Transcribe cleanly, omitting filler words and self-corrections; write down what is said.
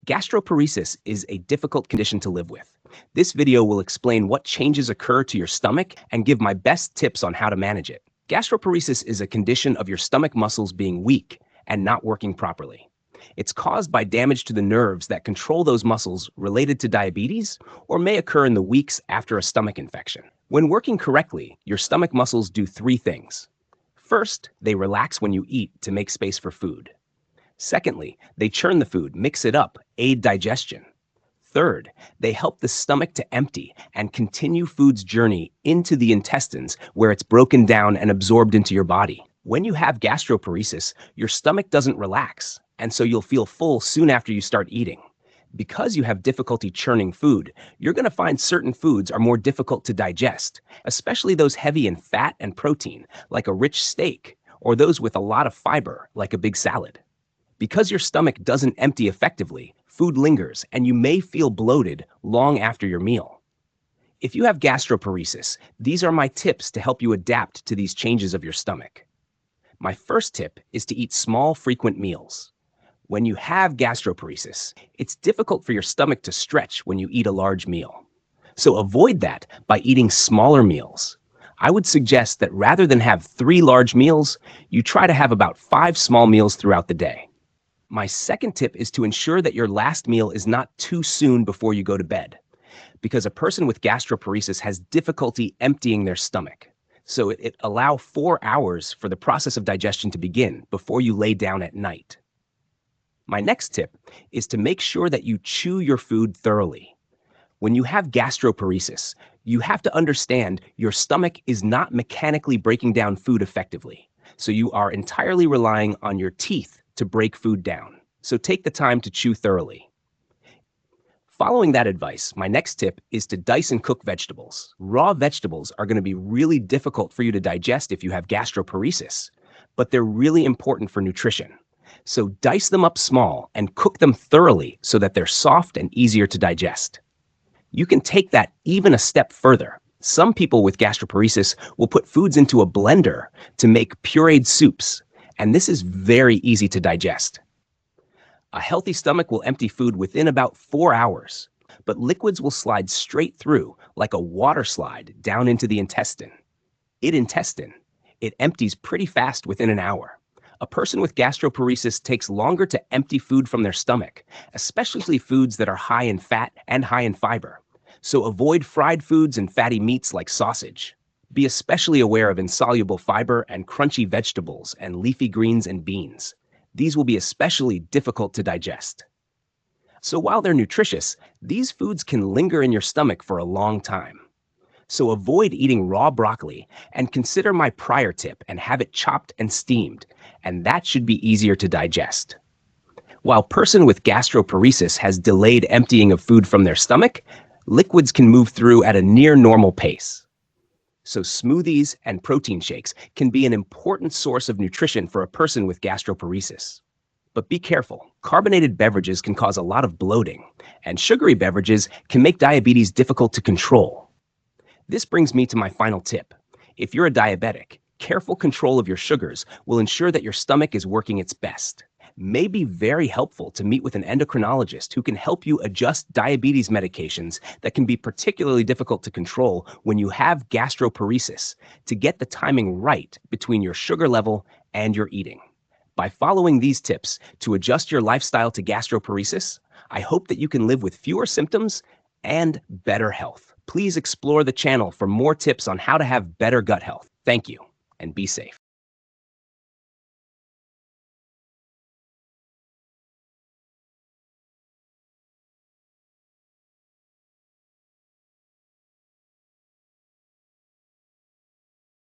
Gastroparesis is a difficult condition to live with. This video will explain what changes occur to your stomach and give my best tips on how to manage it. Gastroparesis is a condition of your stomach muscles being weak and not working properly. It's caused by damage to the nerves that control those muscles related to diabetes or may occur in the weeks after a stomach infection. When working correctly, your stomach muscles do three things. First, they relax when you eat to make space for food. Secondly, they churn the food, mix it up, aid digestion. Third, they help the stomach to empty and continue food's journey into the intestines where it's broken down and absorbed into your body. When you have gastroparesis, your stomach doesn't relax, and so you'll feel full soon after you start eating. Because you have difficulty churning food, you're going to find certain foods are more difficult to digest, especially those heavy in fat and protein, like a rich steak, or those with a lot of fiber, like a big salad. Because your stomach doesn't empty effectively, food lingers and you may feel bloated long after your meal. If you have gastroparesis, these are my tips to help you adapt to these changes of your stomach. My first tip is to eat small, frequent meals. When you have gastroparesis, it's difficult for your stomach to stretch when you eat a large meal. So avoid that by eating smaller meals. I would suggest that rather than have 3 large meals, you try to have about 5 small meals throughout the day. My second tip is to ensure that your last meal is not too soon before you go to bed, because a person with gastroparesis has difficulty emptying their stomach. So it allows 4 hours for the process of digestion to begin before you lay down at night. My next tip is to make sure that you chew your food thoroughly. When you have gastroparesis, you have to understand your stomach is not mechanically breaking down food effectively, so you are entirely relying on your teeth to break food down. So take the time to chew thoroughly. Following that advice, my next tip is to dice and cook vegetables. Raw vegetables are going to be really difficult for you to digest if you have gastroparesis, but they're really important for nutrition. So dice them up small and cook them thoroughly so that they're soft and easier to digest. You can take that even a step further. Some people with gastroparesis will put foods into a blender to make pureed soups, and this is very easy to digest. A healthy stomach will empty food within about 4 hours, but liquids will slide straight through like a water slide down into the intestine. It empties pretty fast within an hour. A person with gastroparesis takes longer to empty food from their stomach, especially foods that are high in fat and high in fiber. So avoid fried foods and fatty meats like sausage. Be especially aware of insoluble fiber and crunchy vegetables and leafy greens and beans. These will be especially difficult to digest. So while they're nutritious, these foods can linger in your stomach for a long time. So avoid eating raw broccoli and consider my prior tip and have it chopped and steamed, and that should be easier to digest. While a person with gastroparesis has delayed emptying of food from their stomach, liquids can move through at a near normal pace. So smoothies and protein shakes can be an important source of nutrition for a person with gastroparesis. But be careful, carbonated beverages can cause a lot of bloating, and sugary beverages can make diabetes difficult to control. This brings me to my final tip. If you're a diabetic, careful control of your sugars will ensure that your stomach is working its best. It may be very helpful to meet with an endocrinologist who can help you adjust diabetes medications that can be particularly difficult to control when you have gastroparesis to get the timing right between your sugar level and your eating. By following these tips to adjust your lifestyle to gastroparesis, I hope that you can live with fewer symptoms and better health. Please explore the channel for more tips on how to have better gut health. Thank you, and be safe.